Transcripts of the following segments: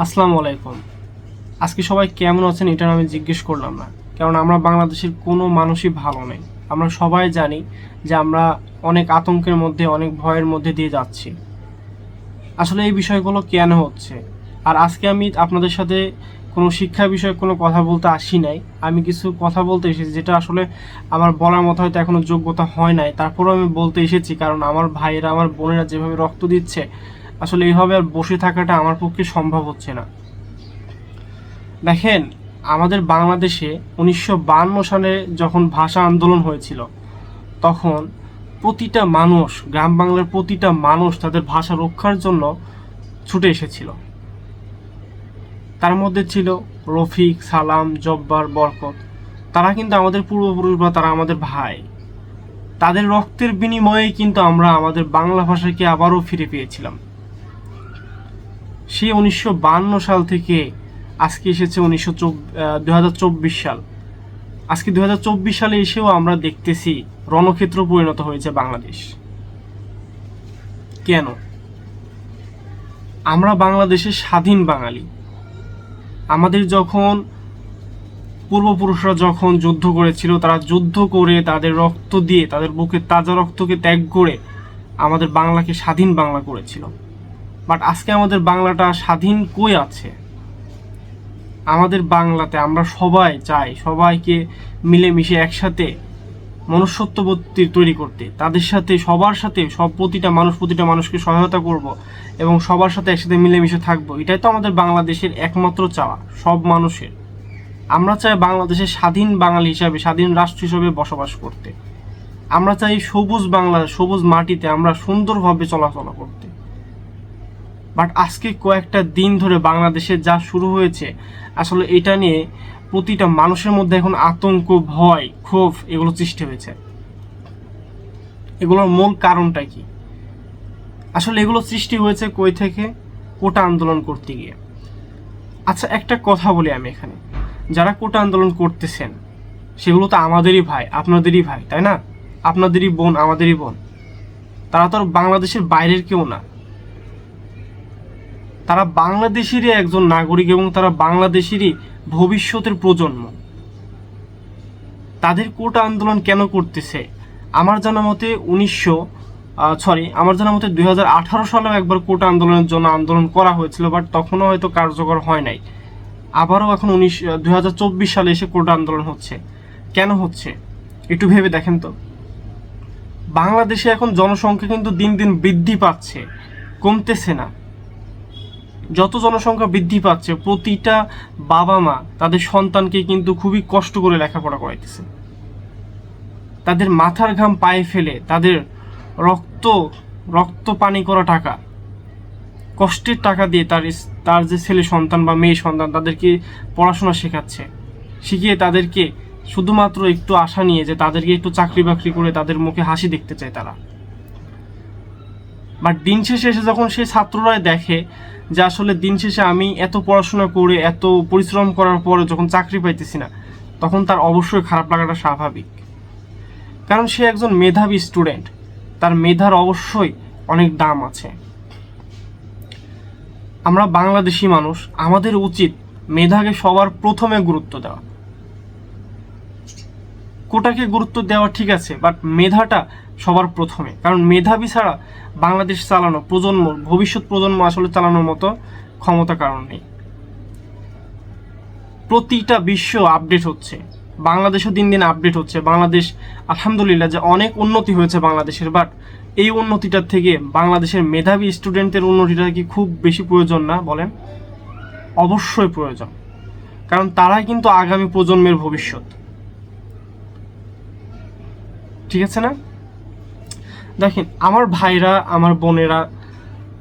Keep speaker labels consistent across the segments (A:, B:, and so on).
A: আসসালামু আলাইকুম। আজকে সবাই কেমন আছেন এটা আমি জিজ্ঞেস করলাম না, কারণ আমরা বাংলাদেশের কোনো মানুষই ভালো নেই। আমরা সবাই জানি যে আমরা অনেক আতঙ্কের মধ্যে, অনেক ভয়ের মধ্যে দিয়ে যাচ্ছি। আসলে এই বিষয়গুলো কেন হচ্ছে? আর আজকে আমি আপনাদের সাথে কোনো শিক্ষা বিষয়ে কোনো কথা বলতে আসি নাই। আমি কিছু কথা বলতে এসেছি যেটা আসলে আমার বলার মতো হয়তো এখনো যোগ্যতা হয় নাই, তারপরেও আমি বলতে এসেছি কারণ আমার ভাইয়েরা, আমার বোনেরা যেভাবে রক্ত দিচ্ছে, আসলে এইভাবে আর বসে থাকাটা আমার পক্ষে সম্ভব হচ্ছে না। দেখেন, আমাদের বাংলাদেশে 1952 সালে যখন ভাষা আন্দোলন হয়েছিল, তখন প্রতিটা মানুষ, গ্রাম বাংলার প্রতিটা মানুষ তাদের ভাষা রক্ষার জন্য ছুটে এসেছিল। তার মধ্যে ছিল রফিক, সালাম, জব্বার, বরকত। তারা কিন্তু আমাদের পূর্বপুরুষ বা তারা আমাদের ভাই। তাদের রক্তের বিনিময়ে কিন্তু আমরা আমাদের বাংলা ভাষাকে আবারও ফিরে পেয়েছিলাম। সেই 1952 সাল থেকে আজকে এসেছে 2024 সাল। আজকে 2024 সালে এসেও আমরা দেখতেছি রণক্ষেত্র পরিণত হয়েছে বাংলাদেশ। কেন? আমরা বাংলাদেশের স্বাধীন বাঙালি। আমাদের যখন পূর্বপুরুষরা যখন যুদ্ধ করেছিল, তারা যুদ্ধ করে তাদের রক্ত দিয়ে, তাদের বুকের তাজা রক্তকে ত্যাগ করে আমাদের বাংলাকে স্বাধীন বাংলা করেছিল। বাট আজকে আমাদের বাংলাটা স্বাধীন কই আছে? আমাদের বাংলাতে আমরা সবাই চাই সবাইকে মিলেমিশে একসাথে মনুষ্যত্ববোধ তৈরি করতে, তাদের সাথে, সবার সাথে, প্রতিটা মানুষকে সহায়তা করব এবং সবার সাথে একসাথে মিলেমিশে থাকবো। এটাই তো আমাদের বাংলাদেশের একমাত্র চাওয়া, সব মানুষের। আমরা চাই বাংলাদেশের স্বাধীন বাঙালি হিসাবে, স্বাধীন রাষ্ট্র হিসাবে বসবাস করতে। আমরা চাই সবুজ বাংলা, সবুজ মাটিতে আমরা সুন্দরভাবে চলাচল করতে। বাট আজকে কয়েকটা দিন ধরে বাংলাদেশে যা শুরু হয়েছে, আসলে এটা নিয়ে প্রতিটা মানুষের মধ্যে এখন আতঙ্ক, ভয়, ক্ষোভ এগুলো সৃষ্টি হয়েছে। এগুলোর মূল কারণটা কি? আসলে এগুলো সৃষ্টি হয়েছে কই থেকে? কোটা আন্দোলন করতে গিয়ে। আচ্ছা, একটা কথা বলি আমি এখানে, যারা কোটা আন্দোলন করতেছেন সেগুলো তো আমাদেরই ভাই, আপনাদেরই ভাই, তাই না? আপনাদেরই বোন, আমাদেরই বোন। তারা তো আর বাংলাদেশের বাইরের কেউ না। তারা বাংলাদেশেরই একজন নাগরিক এবং তারা বাংলাদেশেরই ভবিষ্যতের প্রজন্ম। তাদের কোটা আন্দোলন কেন করতেছে? আমার জানা মতে 2018 সালেও একবার কোটা আন্দোলনের জন্য আন্দোলন করা হয়েছিল, বাট তখনও হয়তো কার্যকর হয় নাই। আবারও এখন 2024 সালে এসে কোটা আন্দোলন হচ্ছে। কেন হচ্ছে একটু ভেবে দেখেন তো। বাংলাদেশে এখন জনসংখ্যা কিন্তু দিন দিন বৃদ্ধি পাচ্ছে, কমতেছে না। যত জনসংখ্যা বৃদ্ধি পাচ্ছে, প্রতিটা বাবা মা তাদের সন্তানকে কিন্তু খুবই কষ্ট করে লেখাপড়া করাইতেছে। তাদের মাথার ঘাম পায়ে ফেলে, তাদের রক্ত রক্ত পানি করা টাকা, কষ্টের টাকা দিয়ে তার যে ছেলে সন্তান বা মেয়ে সন্তান, তাদেরকে পড়াশোনা শেখাচ্ছে। শিখিয়ে তাদেরকে শুধুমাত্র একটু আশা নিয়ে যে তাদেরকে একটু চাকরি বাকরি করে তাদের মুখে হাসি দেখতে চায় তারা। বাট দিন শেষে এসে যখন সেই ছাত্ররাই দেখে যে আসলে দিন শেষে আমি এত পড়াশোনা করে, এত পরিশ্রম করার পরে যখন চাকরি পাইতেছি না, তখন তার অবশ্যই খারাপ লাগাটা স্বাভাবিক। কারণ সে একজন মেধাবী স্টুডেন্ট, তার মেধার অবশ্যই অনেক দাম আছে। আমরা বাংলাদেশি মানুষ, আমাদের উচিত মেধাকে সবার প্রথমে গুরুত্ব দেওয়া। কোটাকে গুরুত্ব দেওয়া ঠিক আছে, বাট মেধাটা সবার প্রথমে। কারণ মেধাবী ছাড়া বাংলাদেশ চালানো, ভবিষ্যৎ প্রজন্ম আসলে চালানোর মতো ক্ষমতা কারণ নেই। প্রতিটা বিশ্ব আপডেট হচ্ছে, বাংলাদেশও দিন দিন আপডেট হচ্ছে। বাংলাদেশ আলহামদুলিল্লাহ যে অনেক উন্নতি হয়েছে বাংলাদেশের, বাট এই উন্নতিটার থেকে বাংলাদেশের মেধাবী স্টুডেন্টদের উন্নতিটা কি খুব বেশি প্রয়োজন না বলেন? অবশ্যই প্রয়োজন, কারণ তারাই কিন্তু আগামী প্রজন্মের ভবিষ্যৎ। ঠিক আছে না? দেখেন, আমার ভাইরা, আমার বোনেরা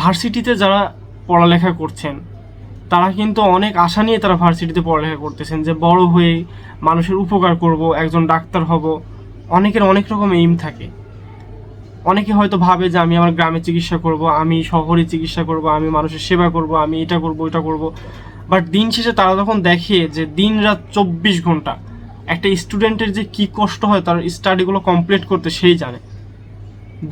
A: ভার্সিটিতে যারা পড়ালেখা করছেন, তারা কিন্তু অনেক আশা নিয়ে তারা ভার্সিটিতে পড়ালেখা করতেছেন যে বড় হয়ে মানুষের উপকার করব, একজন ডাক্তার হব। অনেকের অনেক রকম এইম থাকে। অনেকে হয়তো ভাবে যে আমি আমার গ্রামে চিকিৎসা করব, আমি শহরে চিকিৎসা করব, আমি মানুষের সেবা করব, আমি এটা করব, ওইটা করব। বাট দিন শেষে তারা যখন দেখে যে দিন রাত 24 ঘন্টা একটা স্টুডেন্টের যে কি কষ্ট হয় তার স্টাডিগুলো কমপ্লিট করতে, সেই জানে।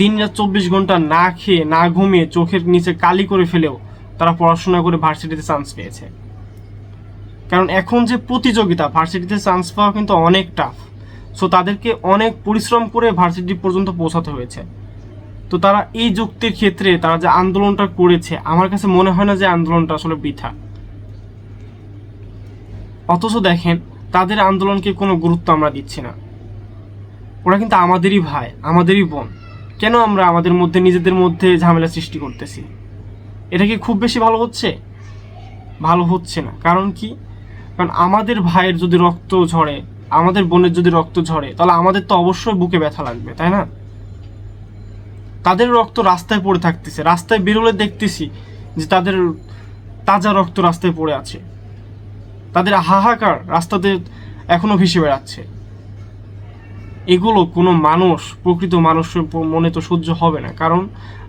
A: দিন রাত 24 ঘন্টা না খেয়ে, না ঘুমিয়ে, চোখের নিচে কালি করে ফেলেও তারা পড়াশোনা করে ভার্সিটিতে চান্স পেয়েছে। কারণ এখন যে প্রতিযোগিতা, ভার্সিটিতে চান্স পাওয়া কিন্তু অনেক টাফ। সো তাদেরকে অনেক পরিশ্রম করে ভার্সিটি পর্যন্ত পৌঁছাতে হয়েছে। তো তারা এই যুক্তির ক্ষেত্রে তারা যে আন্দোলনটা করেছে, আমার কাছে মনে হয় না যে আন্দোলনটা আসলে বৃথা। অথচ দেখেন, তাদের আন্দোলনকে কোনো গুরুত্ব আমরা দিচ্ছি না। ওরা কিন্তু আমাদেরই ভাই, আমাদেরই বোন। কেন আমরা আমাদের মধ্যে নিজেদের মধ্যে ঝামেলা সৃষ্টি করতেছি? এটা কি খুব বেশি ভালো হচ্ছে? ভালো হচ্ছে না। কারণ কি? কারণ আমাদের ভাইয়ের যদি রক্ত ঝরে, আমাদের বোনের যদি রক্ত ঝরে, তাহলে আমাদের তো অবশ্যই বুকে ব্যথা লাগবে, তাই না? তাদের রক্ত রাস্তায় পড়ে থাকতেছে, রাস্তায় বেরোলে দেখতেছি যে তাদের তাজা রক্ত রাস্তায় পড়ে আছে, তাদের হাহাকার রাস্তাতে এখনো ভেসে বেড়াচ্ছে। এগুলো কোনো মানুষ, প্রকৃত মানুষের মনে তো সহ্য হবে না। কারণ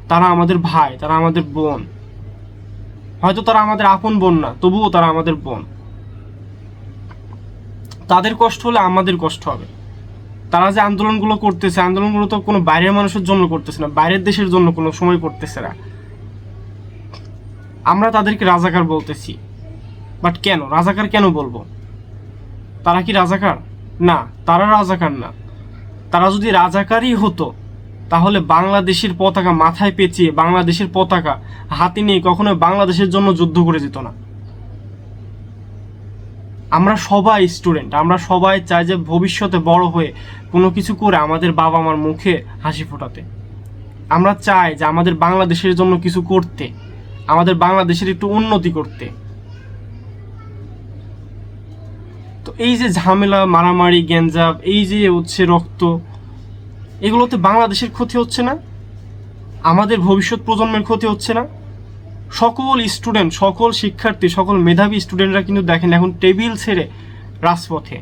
A: তারা আমাদের ভাই, তারা আমাদের বোন। হয়তো তারা আমাদের আপন বোন না, তবুও তারা আমাদের বোন। তাদের কষ্ট হলে আমাদের কষ্ট হবে। তারা যে আন্দোলনগুলো করতেছে, আন্দোলনগুলো তো কোনো বাইরের মানুষের জন্য করতেছে না, বাইরের দেশের জন্য কোনো সময় করতেছে না। আমরা তাদেরকে রাজাকার বলতেছি, বাট কেন রাজাকার কেন বলবো? তারা কি রাজাকার? না, তারা রাজাকার না। তারা যদি রাজাকারই হতো, তাহলে বাংলাদেশের পতাকা মাথায় পেঁচিয়ে, বাংলাদেশের পতাকা হাতে নিয়ে কখনো বাংলাদেশের জন্য যুদ্ধ করে যেত না। আমরা সবাই স্টুডেন্ট, আমরা সবাই চাই যে ভবিষ্যতে বড় হয়ে কোনো কিছু করে আমাদের বাবা মার মুখে হাসি ফোটাতে। আমরা চাই যে আমাদের বাংলাদেশের জন্য কিছু করতে, আমাদের বাংলাদেশের একটু উন্নতি করতে। তো এই যে ঝামেলা, মারামারি, গ্যাঞ্জাম, এই যে হচ্ছে রক্ত, এগুলোতে বাংলাদেশের ক্ষতি হচ্ছে না? আমাদের ভবিষ্যৎ প্রজন্মের ক্ষতি হচ্ছে না? সকল স্টুডেন্ট, সকল শিক্ষার্থী, সকল মেধাবী স্টুডেন্টরা কিন্তু দেখেন এখন টেবিল ছেড়ে রাজপথে।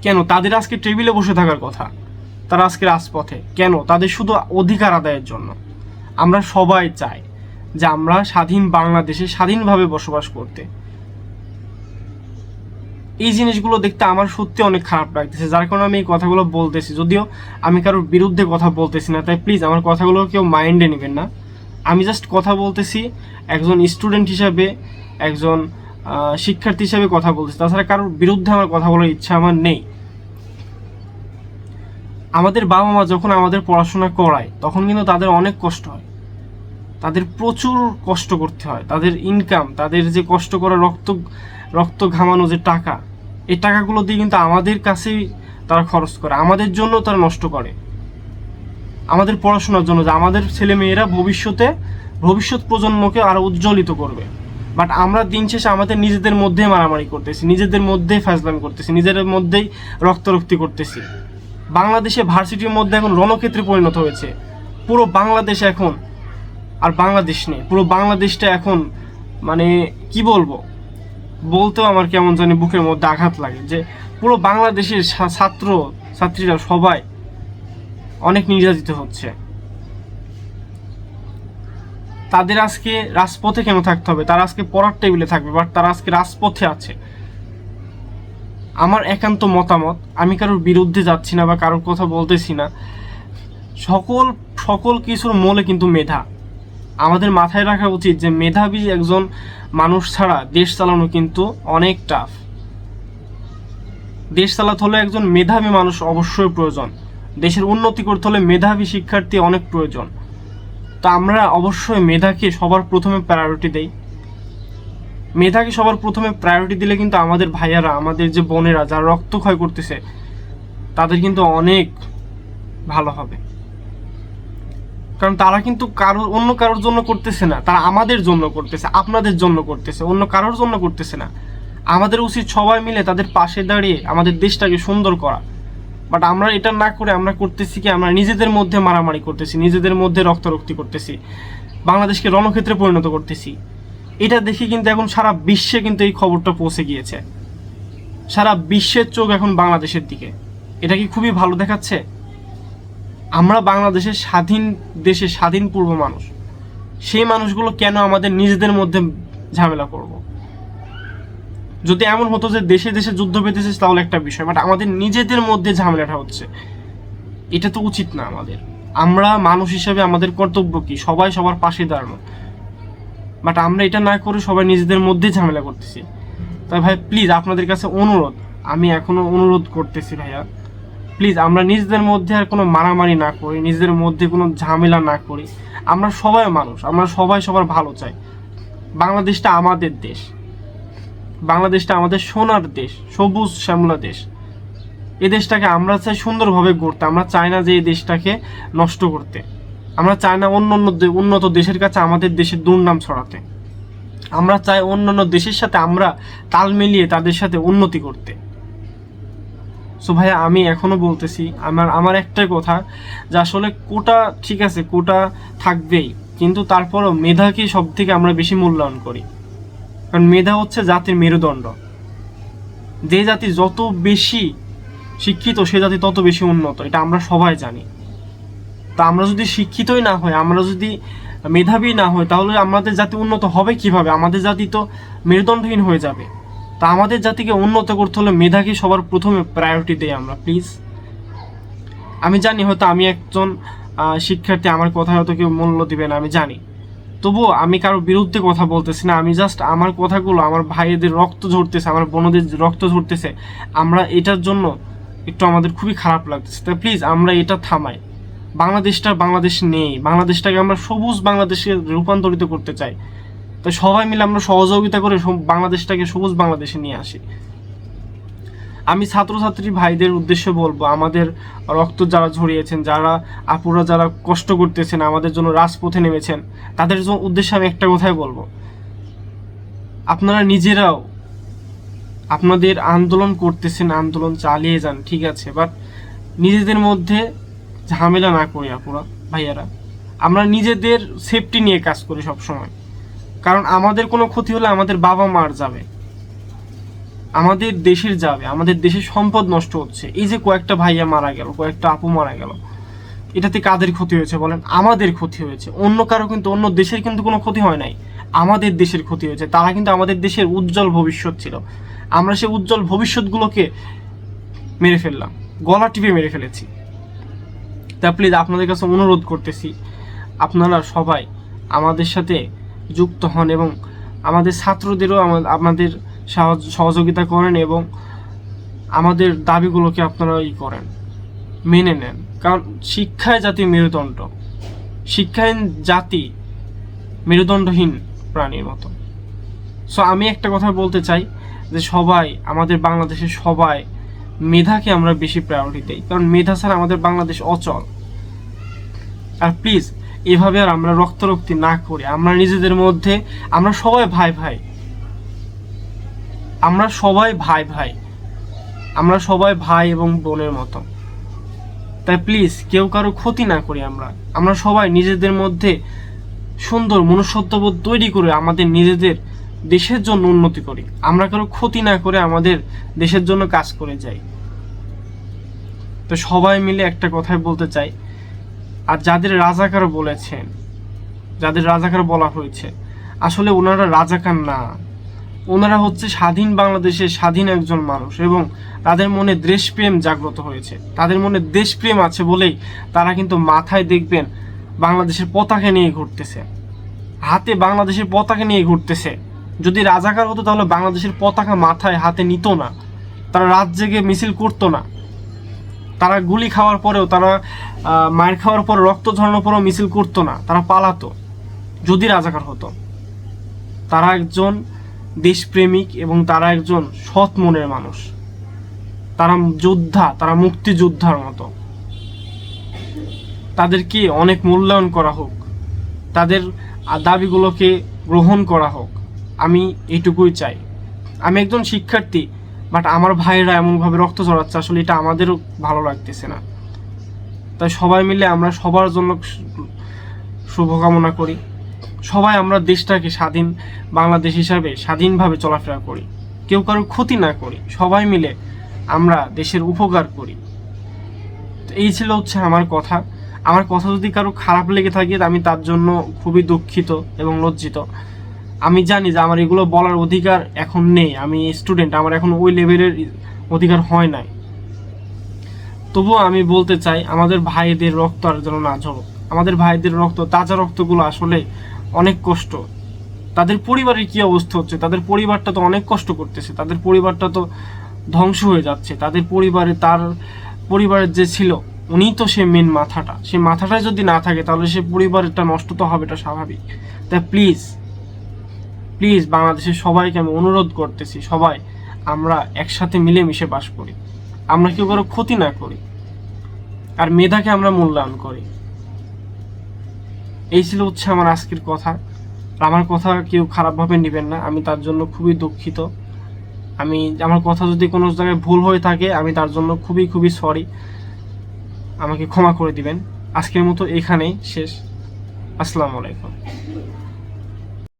A: কেন? তাদের আজকে টেবিলে বসে থাকার কথা, তারা আজকে রাজপথে কেন? তাদের শুধু অধিকার আদায়ের জন্য। আমরা সবাই চাই যে আমরা স্বাধীন বাংলাদেশে স্বাধীনভাবে বসবাস করতে। এই জিনিসগুলো দেখতে আমার সত্যি অনেক খারাপ লাগতেছে, যার কারণে আমি এই কথাগুলো বলতেছি। যদিও আমি কারোর বিরুদ্ধে কথা বলতেছি না, তাই প্লিজ আমার কথাগুলো কেউ মাইন্ডে নেবেন না। আমি জাস্ট কথা বলতেছি একজন স্টুডেন্ট হিসাবে, একজন শিক্ষার্থী হিসাবে কথা বলতেছি। তাছাড়া কারোর বিরুদ্ধে আমার কথা বলার ইচ্ছা আমার নেই। আমাদের বাবা মা যখন আমাদের পড়াশোনা করায়, তখন কিন্তু তাদের অনেক কষ্ট হয়, তাদের প্রচুর কষ্ট করতে হয়। তাদের ইনকাম, তাদের যে কষ্ট করা রক্ত ঘামানো যে টাকা, এই টাকাগুলো দিয়ে কিন্তু আমাদের কাছেই তারা খরচ করে, আমাদের জন্য তারা নষ্ট করে, আমাদের পড়াশোনার জন্য, যে আমাদের ছেলে মেয়েরা ভবিষ্যৎ প্রজন্মকে আরো উজ্জ্বলিত করবে। বাট আমরা দিন শেষে আমাদের নিজেদের মধ্যে মারামারি করতেছি, নিজেদের মধ্যেই ফাজলামি করতেছি, নিজেদের মধ্যেই রক্তারক্তি করতেছি। বাংলাদেশে ভার্সিটির মধ্যে এখন রণক্ষেত্রে পরিণত হয়েছে। পুরো বাংলাদেশ এখন আর বাংলাদেশ নেই, পুরো বাংলাদেশটা এখন মানে কি বলবো, বলতেও আমার কেমন জানি বুকের মধ্যে আঘাত লাগে যে পুরো বাংলাদেশের ছাত্রীরা সবাই অনেক নির্যাতিত হচ্ছে। তাদের আজকে রাজপথে কেন থাকতে হবে? তারা আজকে পড়ার টেবিলে থাকবে, বাট তারা আজকে রাজপথে আছে। আমার একান্ত মতামত, আমি কারোর বিরুদ্ধে যাচ্ছি না বা কারোর কথা বলতেছি না। সকল কিছুর মূলে কিন্তু মেধা। আমাদের মাথায় রাখা উচিত যে মেধাবী একজন মানুষ ছাড়া দেশ চালানো কিন্তু অনেক টাফ। দেশ চালাতে হলে একজন মেধাবী মানুষ অবশ্যই প্রয়োজন। দেশের উন্নতি করতে হলে মেধাবী শিক্ষার্থী অনেক প্রয়োজন। তো আমরা অবশ্যই মেধাকে সবার প্রথমে প্রায়োরিটি দেই। মেধাকে সবার প্রথমে প্রায়োরিটি দিলে কিন্তু আমাদের ভাইয়ারা, আমাদের যে বোনেরা যারা রক্তক্ষয় করতেছে, তাদের কিন্তু অনেক ভালো হবে। কারণ তারা কিন্তু অন্য কারোর জন্য করতেছে না, তারা আমাদের জন্য করতেছে, আপনাদের জন্য করতেছে, অন্য কারোর জন্য করতেছে না। আমাদের উচিত সবাই মিলে তাদের পাশে দাঁড়িয়ে আমাদের দেশটাকে সুন্দর করা। বাট আমরা এটা না করে আমরা করতেছি কি, আমরা নিজেদের মধ্যে মারামারি করতেছি, নিজেদের মধ্যে রক্তারক্তি করতেছি, বাংলাদেশকে রণক্ষেত্রে পরিণত করতেছি। এটা দেখে কিন্তু এখন সারা বিশ্বে কিন্তু এই খবরটা পৌঁছে গিয়েছে। সারা বিশ্বের চোখ এখন বাংলাদেশের দিকে। এটা কি খুবই ভালো দেখাচ্ছে? আমরা বাংলাদেশের স্বাধীন পূর্ব মানুষ, সেই মানুষগুলো কেন আমাদের নিজেদের মধ্যে ঝামেলা করব? যদি এমন হতো যে দেশে দেশে যুদ্ধ পেতেছে তাহলে একটা বিষয়, বাট আমাদের নিজেদের মধ্যে ঝামেলাটা হচ্ছে, এটা তো উচিত না আমাদের। আমরা মানুষ হিসেবে আমাদের কর্তব্য কি? সবাই সবার পাশে দাঁড়ানো। বাট আমরা এটা না করে সবাই নিজেদের মধ্যে ঝামেলা করতেছি। তাই ভাই প্লিজ আপনাদের কাছে অনুরোধ, আমি এখনো অনুরোধ করতেছি ভাইয়া, প্লিজ আমরা নিজেদের মধ্যে আর কোনো মারামারি না করি, নিজেদের মধ্যে কোনো ঝামেলা না করি। আমরা সবাই মানুষ, আমরা সবাই সবার ভালো চাই। বাংলাদেশটা আমাদের দেশ, বাংলাদেশটা আমাদের সোনার দেশ, সবুজ শ্যামলা দেশ। এই দেশটাকে আমরা চাই সুন্দরভাবে গড়তে, আমরা চাই না যে এই দেশটাকে নষ্ট করতে, আমরা চাই না অন্য অন্য উন্নত দেশের কাছে আমাদের দেশের দুর্নাম ছড়াতে। আমরা চাই অন্যান্য দেশের সাথে আমরা তাল মিলিয়ে তাদের সাথে উন্নতি করতে। সো ভাইয়া আমি এখনো বলতেছি, আমার একটাই কথা, যে আসলে কোটা ঠিক আছে, কোটা থাকবেই, কিন্তু তারপরও মেধাকে সব থেকে আমরা বেশি মূল্যায়ন করি। কারণ মেধা হচ্ছে জাতির মেরুদণ্ড। যে জাতি যত বেশি শিক্ষিত সে জাতি তত বেশি উন্নত, এটা আমরা সবাই জানি। তা আমরা যদি শিক্ষিতই না হই, আমরা যদি মেধাবী না হই, তাহলে আমাদের জাতি উন্নত হবে কিভাবে? আমাদের জাতি তো মেরুদণ্ডহীন হয়ে যাবে। তা আমাদের জাতিকে উন্নত করতে হলে মেধাকে সবার প্রথমে প্রায়োরিটি দেই আমরা, প্লিজ। আমি জানি হয়তো আমি একজন শিক্ষার্থী, আমার কথা হয়তো কেউ মূল্য দিবে না, আমি জানি। তবুও আমি কারোর বিরুদ্ধে কথা বলতেছি না, আমি জাস্ট আমার কথাগুলো, আমার ভাইদের রক্ত ঝরতেছে, আমার বোনদের রক্ত ঝরতেছে, আমরা এটার জন্য একটু আমাদের খুবই খারাপ লাগতেছে। তাই প্লিজ আমরা এটা থামাই। বাংলাদেশটা বাংলাদেশ নেই, বাংলাদেশটাকে আমরা সবুজ বাংলাদেশে রূপান্তরিত করতে চাই। তাই সবাই মিলে আমরা সহযোগিতা করে বাংলাদেশটাকে সবুজ বাংলাদেশে নিয়ে আসি। আমি ছাত্রছাত্রী ভাইদের উদ্দেশ্যে বলবো, আমাদের রক্ত যারা ঝরিয়েছেন, যারা আপুরা যারা কষ্ট করতেছেন, আমাদের জন্য রাজপথে নেমেছেন, তাদের উদ্দেশ্যে আমি একটা কথাই বলবো, আপনারা নিজেরাও আপনাদের আন্দোলন করতেছেন, আন্দোলন চালিয়ে যান, ঠিক আছে, বাট নিজেদের মধ্যে ঝামেলা না করি আপুরা ভাইয়ারা। আমরা নিজেদের সেফটি নিয়ে কাজ করি সব সময়। কারণ আমাদের কোনো ক্ষতি হলে আমাদের বাবা মার যাবে, আমাদের দেশের যাবে, আমাদের দেশের সম্পদ নষ্ট হচ্ছে। এই যে কয়েকটা ভাইয়া মারা গেল, কয়েকটা আপু মারা গেল, এটাতে কাদের ক্ষতি হয়েছে বলেন? আমাদের ক্ষতি হয়েছে। অন্য কারো কিন্তু, অন্য দেশের কিন্তু কোনো ক্ষতি হয় নাই, আমাদের দেশের ক্ষতি হয়েছে। তারা কিন্তু আমাদের দেশের উজ্জ্বল ভবিষ্যৎ ছিল, আমরা সেই উজ্জ্বল ভবিষ্যৎগুলোকে মেরে ফেললাম, গলা টিপে মেরে ফেলেছি। তা প্লিজ আপনাদের কাছে অনুরোধ করতেছি, আপনারা সবাই আমাদের সাথে যুক্ত হন এবং আমাদের ছাত্রদেরও আমাদের সহযোগিতা করেন এবং আমাদের দাবিগুলোকে আপনারা করেন, মেনে নেন। কারণ শিক্ষায় জাতি মেরুদণ্ড, শিক্ষাহীন জাতি মেরুদণ্ডহীন প্রাণীর মতো। সো আমি একটা কথা বলতে চাই, যে সবাই আমাদের বাংলাদেশের সবাই মেধাকে আমরা বেশি প্রায়োরিটি দিই, কারণ মেধা ছাড়া আমাদের বাংলাদেশ অচল। আর প্লিজ এভাবে আর আমরা রক্তারক্তি না করি, আমরা নিজেদের মধ্যে, আমরা সবাই ভাই ভাই, আমরা সবাই ভাই ভাই, আমরা সবাই ভাই এবং বোনের মতো। তাই প্লিজ কেউ কারো ক্ষতি না করি, আমরা সবাই নিজেদের মধ্যে সুন্দর মনুষ্যত্ববোধ তৈরি করে আমাদের নিজেদের দেশের জন্য উন্নতি করি, আমরা কারো ক্ষতি না করে আমাদের দেশের জন্য কাজ করে যাই। তো সবাই মিলে একটা কথাই বলতে চাই, আর যাদের রাজাকার বলেছেন, যাদের রাজাকার বলা হয়েছে, আসলে ওনারা রাজাকার না, ওনারা হচ্ছে স্বাধীন বাংলাদেশের স্বাধীন একজন মানুষ এবং তাদের মনে দেশপ্রেম জাগ্রত হয়েছে, তাদের মনে দেশপ্রেম আছে বলেই তারা কিন্তু মাথায় দেখবেন বাংলাদেশের পতাকা নিয়ে ঘুরতেছে, হাতে বাংলাদেশের পতাকা নিয়ে ঘুরতেছে। যদি রাজাকার হতো তাহলে বাংলাদেশের পতাকা মাথায় হাতে নিত না, তারা রাত জেগে মিছিল করতো না, তারা গুলি খাওয়ার পরেও, তারা মায়ের খাওয়ার পর, রক্ত ঝরানোর পরেও মিছিল করতো না, তারা পালাতো যদি রাজাকার হতো। তারা একজন দেশপ্রেমিক এবং তারা একজন সৎ মনের মানুষ, তারা যোদ্ধা, তারা মুক্তিযোদ্ধার মতো। তাদেরকে অনেক মূল্যায়ন করা হোক, তাদের দাবিগুলোকে গ্রহণ করা হোক, আমি এইটুকুই চাই। আমি একজন শিক্ষার্থী, বাট আমার ভাইয়েরা এমনভাবে রক্ত ঝরাচ্ছে, আসলে এটা আমাদেরও ভালো লাগতেছে না। তাই সবাই মিলে আমরা সবার জন্য শুভকামনা করি, সবাই আমরা দেশটাকে স্বাধীন বাংলাদেশ হিসাবে স্বাধীনভাবে চলাফেরা করি, কেউ কারোর ক্ষতি না করি, সবাই মিলে আমরা দেশের উপকার করি। তো এই ছিল হচ্ছে আমার কথা। আমার কথা যদি কারো খারাপ লেগে থাকে আমি তার জন্য খুবই দুঃখিত এবং লজ্জিত। আমি জানি যে আমার এগুলো বলার অধিকার এখন নেই, আমি স্টুডেন্ট, আমার এখন ওই লেভেলের অধিকার হয় নাই। তবুও আমি বলতে চাই, আমাদের ভাইদের রক্ত আর যেন না ঝরুক, আমাদের ভাইদের রক্ত, তাজা রক্তগুলো আসলে অনেক কষ্ট, তাদের পরিবারের কি অবস্থা হচ্ছে, তাদের পরিবারটা তো অনেক কষ্ট করতেছে, তাদের পরিবারটা তো ধ্বংস হয়ে যাচ্ছে, তার পরিবারের যে ছিল উনি তো সে মেন মাথাটা, সে মাথাটাই যদি না থাকে তাহলে সে পরিবারটা নষ্ট তো হবে, এটা স্বাভাবিক। তাই প্লিজ প্লিজ বাংলাদেশের সবাইকে আমি অনুরোধ করতেছি, সবাই আমরা একসাথে মিলেমিশে বাস করি, আমরা কেউ কারো ক্ষতি না করি, আর মেধাকে আমরা মূল্যায়ন করি। এই ছিল হচ্ছে আমার আজকের কথা। আমার কথা কেউ খারাপভাবে নেবেন না, আমি তার জন্য খুবই দুঃখিত। আমার কথা যদি কোনো জায়গায় ভুল হয়ে থাকে আমি তার জন্য খুবই খুবই সরি, আমাকে ক্ষমা করে দিবেন। আজকের মতো এখানেই শেষ। আসসালামু আলাইকুম।